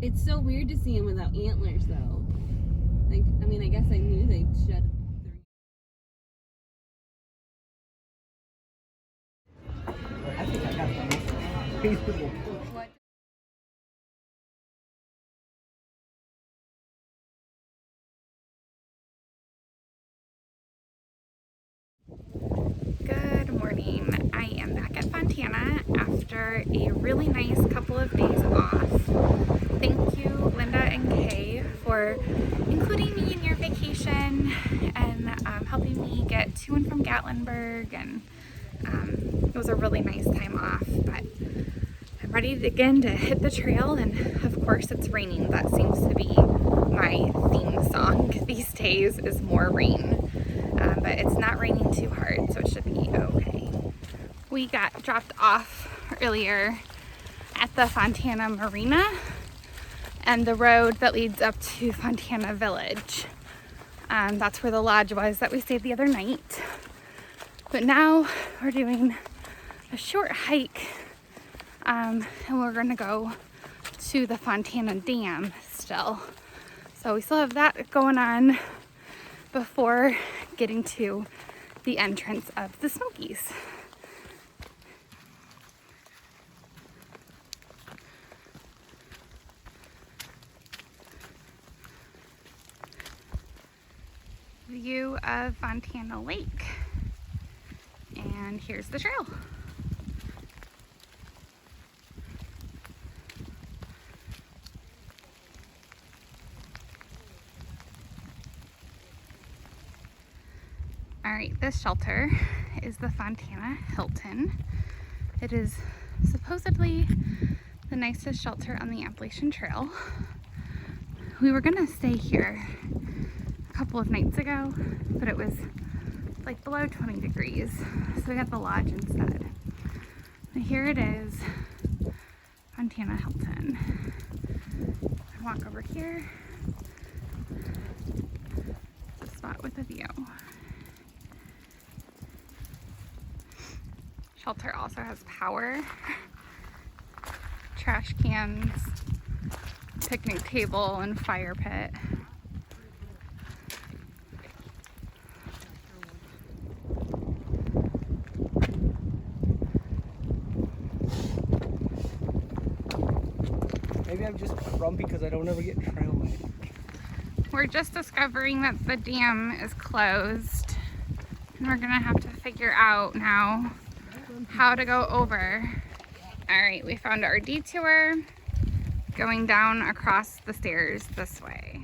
It's so weird to see them without antlers, though. Like, I mean, I guess I knew they'd shed. I think I got the most reasonable. What? Good morning. I am back at Fontana after a really nice couple of days off. Thank you, Linda and Kay, for including me in your vacation and helping me get to and from Gatlinburg. And it was a really nice time off, but I'm ready again to hit the trail. And of course it's raining. That seems to be my theme song these days, is more rain. But it's not raining too hard, so it should be okay. We got dropped off earlier at the Fontana Marina and the road that leads up to Fontana Village. That's where the lodge was that we stayed the other night. But now we're doing a short hike, and we're gonna go to the Fontana Dam still. So we still have that going on before getting to the entrance of the Smokies. View of Fontana Lake, and here's the trail. All right, this shelter is the Fontana Hilton. It is supposedly the nicest shelter on the Appalachian Trail. We were gonna stay here a couple of nights ago, but it was like below 20 degrees, so we got the lodge instead. And here it is, Fontana Hilton. I walk over here, it's a spot with a view. Shelter also has power, trash cans, picnic table, and fire pit. Maybe I'm just grumpy because I don't ever get trail made. We're just discovering that the dam is closed, and we're gonna have to figure out now how to go over. All right, we found our detour going down across the stairs this way.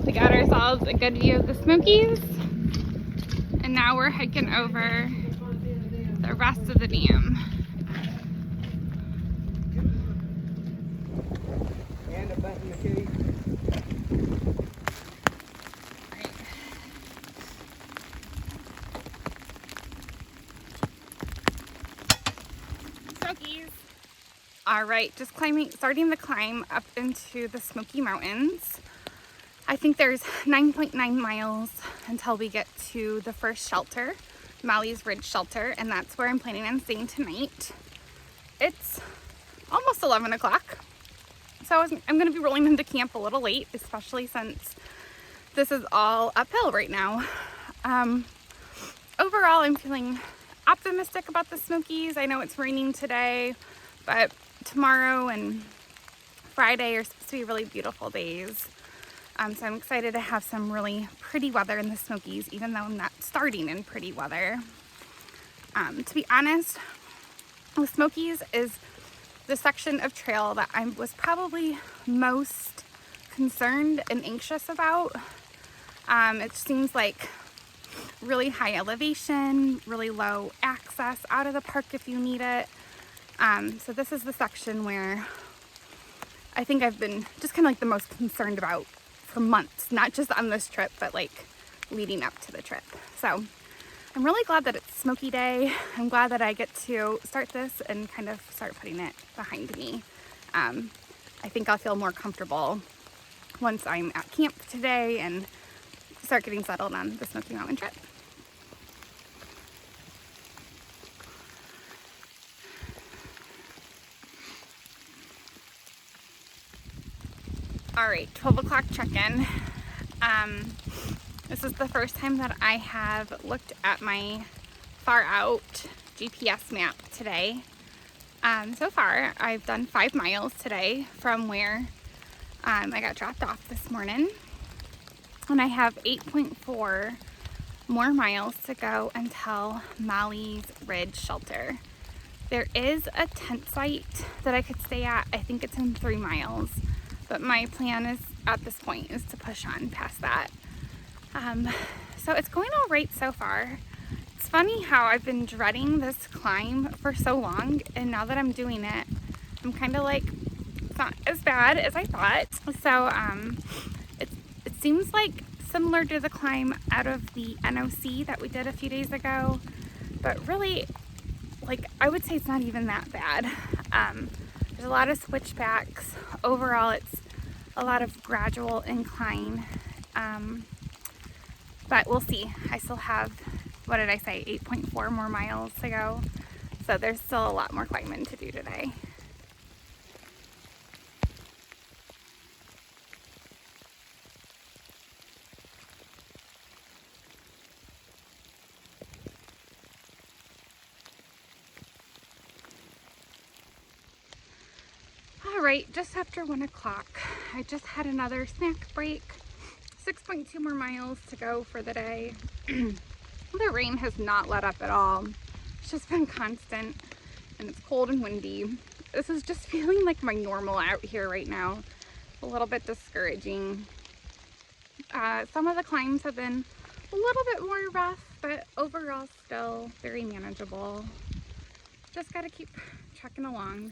We got ourselves a good view of the Smokies, and now we're hiking over the rest of the dam. And a bet in the kitty. Right. Smokies. All right, just starting the climb up into the Smoky Mountains. I think there's 9.9 miles until we get to the first shelter, Molly's Ridge Shelter, and that's where I'm planning on staying tonight. It's almost 11 o'clock, so I'm gonna be rolling into camp a little late, especially since this is all uphill right now. Overall, I'm feeling optimistic about the Smokies. I know it's raining today, but tomorrow and Friday are supposed to be really beautiful days. So I'm excited to have some really pretty weather in the Smokies, even though I'm not starting in pretty weather. To be honest, the Smokies is the section of trail that I was probably most concerned and anxious about. It seems like really high elevation, really low access out of the park if you need it. So this is the section where I think I've been just kind of like the most concerned about for months, not just on this trip, but like leading up to the trip. So I'm really glad that it's Smoky Day. I'm glad that I get to start this and kind of start putting it behind me. I think I'll feel more comfortable once I'm at camp today and start getting settled on the Smoky Mountain trip. All right, 12 o'clock check-in. This is the first time that I have looked at my far out GPS map today. So far, I've done 5 miles today from where I got dropped off this morning. And I have 8.4 more miles to go until Molly's Ridge Shelter. There is a tent site that I could stay at. I think it's in 3 miles. But my plan is, at this point, is to push on past that. So it's going all right so far. It's funny how I've been dreading this climb for so long, and now that I'm doing it, I'm kind of like, it's not as bad as I thought. So it seems like similar to the climb out of the NOC that we did a few days ago, but really, like, I would say it's not even that bad. There's a lot of switchbacks. Overall, it's a lot of gradual incline. But we'll see. I still have, what did I say, 8.4 more miles to go. So there's still a lot more climbing to do today. All right, just after 1 o'clock, I just had another snack break. 6.2 more miles to go for the day. The rain has not let up at all. It's just been constant, and it's cold and windy. This is just feeling like my normal out here right now. A little bit discouraging. Some of the climbs have been a little bit more rough, but overall still very manageable. Just gotta keep trucking along.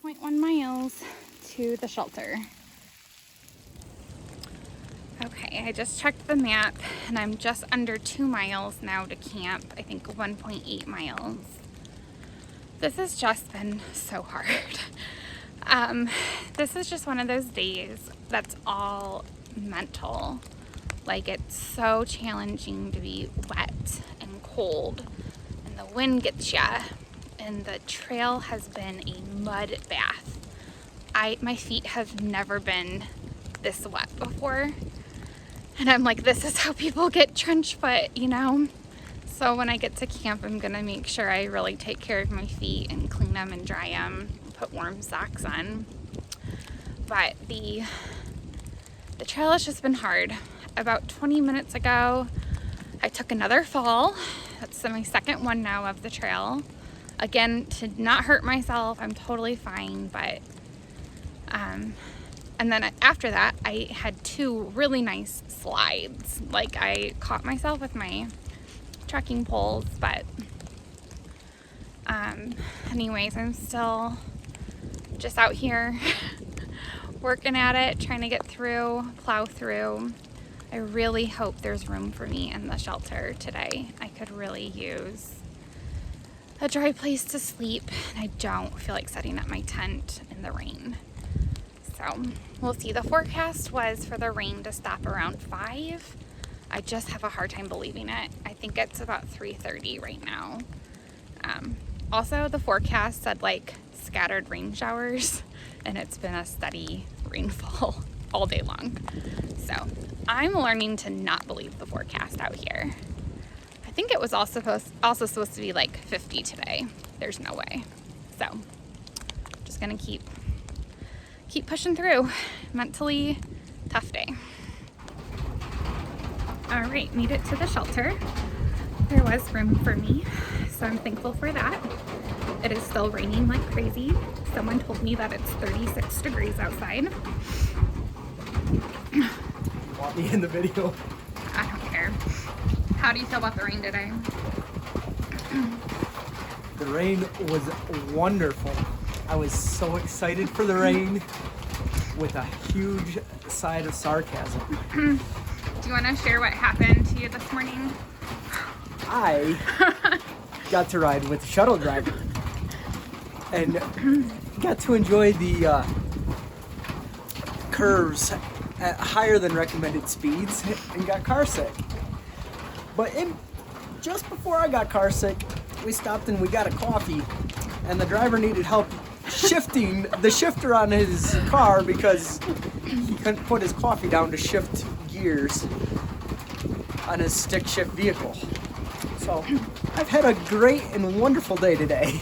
.1 miles to the shelter. Okay, I just checked the map and I'm just under 2 miles now to camp. I think 1.8 miles. This has just been so hard. This is just one of those days that's all mental. Like, it's so challenging to be wet and cold, and the wind gets ya. And the trail has been a mud bath. My feet have never been this wet before. And I'm like, this is how people get trench foot, you know? So when I get to camp, I'm gonna make sure I really take care of my feet and clean them and dry them, put warm socks on. But the trail has just been hard. About 20 minutes ago, I took another fall. That's my second one now of the trail. Again, to not hurt myself, I'm totally fine, but, and then after that, I had 2 really nice slides. Like, I caught myself with my trekking poles, but, anyways, I'm still just out here working at it, trying to get through, plow through. I really hope there's room for me in the shelter today. I could really use a dry place to sleep, and I don't feel like setting up my tent in the rain. So we'll see. The forecast was for the rain to stop around 5. I just have a hard time believing it. I think it's about 3:30 right now. Also, the forecast said like scattered rain showers, and it's been a steady rainfall all day long. So I'm learning to not believe the forecast out here. I think it was also supposed to be like 50 today. There's no way. So just gonna keep pushing through. Mentally tough day. All right, made it to the shelter. There was room for me, so I'm thankful for that. It is still raining like crazy. Someone told me that it's 36 degrees outside. Want me in the video? I don't care. How do you feel about the rain today? The rain was wonderful. I was so excited for the rain with a huge side of sarcasm. Do you want to share what happened to you this morning? I got to ride with the shuttle driver and got to enjoy the curves at higher than recommended speeds and got car sick. But just before I got car sick, we stopped and we got a coffee, and the driver needed help shifting the shifter on his car because he couldn't put his coffee down to shift gears on his stick shift vehicle. So I've had a great and wonderful day today.